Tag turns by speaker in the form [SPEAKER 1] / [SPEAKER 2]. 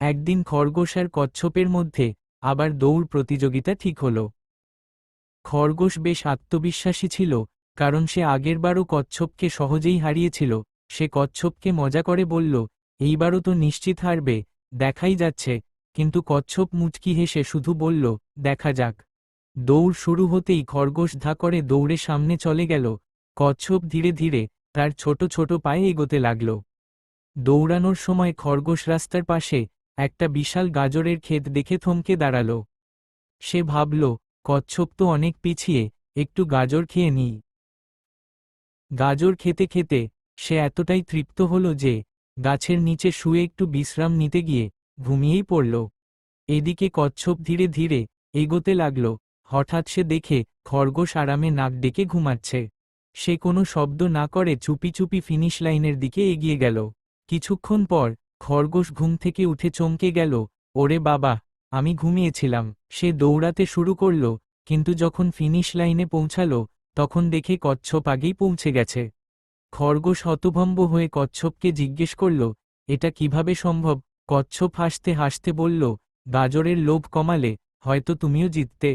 [SPEAKER 1] একদিন খরগোশ আর কচ্ছপের মধ্যে আবার দৌড় প্রতিযোগিতা ঠিক হলো। খরগোশ বেশ আত্মবিশ্বাসী ছিল, কারণ সে আগেরবারও কচ্ছপকে সহজেই হারিয়েছিল। সে কচ্ছপকে মজা করে বলল, এইবারও তো নিশ্চিত হারবে, দেখাই যাচ্ছে। কিন্তু কচ্ছপ মুচকি হেসে শুধু বলল, দেখা যাক। দৌড় শুরু হতেই খরগোশ ধা করে দৌড়ে সামনে চলে গেল। কচ্ছপ ধীরে ধীরে তার ছোট ছোট পায়ে এগোতে লাগল। দৌড়ানোর সময় খরগোশ রাস্তার পাশে একটা বিশাল গাজরের ক্ষেত দেখে থমকে দাঁড়াল। সে ভাবল, কচ্ছপ তো অনেক পিছিয়ে, একটু গাজর খেয়ে নিই। গাজর খেতে খেতে সে এতটাই তৃপ্ত হল যে গাছের নিচে শুয়ে একটু বিশ্রাম নিতে গিয়ে ঘুমিয়েই পড়ল। এদিকে কচ্ছপ ধীরে ধীরে এগোতে লাগল। হঠাৎ সে দেখে খরগোশ আরামে নাক ডেকে ঘুমাচ্ছে। সে কোনো শব্দ না করে চুপি চুপি ফিনিশ লাইনের দিকে এগিয়ে গেল। কিছুক্ষণ পর খরগোশ ঘুম থেকে উঠে চমকে গেল, ওরে বাবা, আমি ঘুমিয়েছিলাম। সে দৌড়াতে শুরু করল, কিন্তু যখন ফিনিশ লাইনে পৌঁছালো তখন দেখে কচ্ছপ আগেই পৌঁছে গেছে। খরগোশ হতভম্ব হয়ে কচ্ছপকে জিজ্ঞেস করল, এটা কিভাবে সম্ভব? কচ্ছপ হাসতে হাসতে বলল, গাজরের লোভ কমালে হয়তো তুমিও জিততে।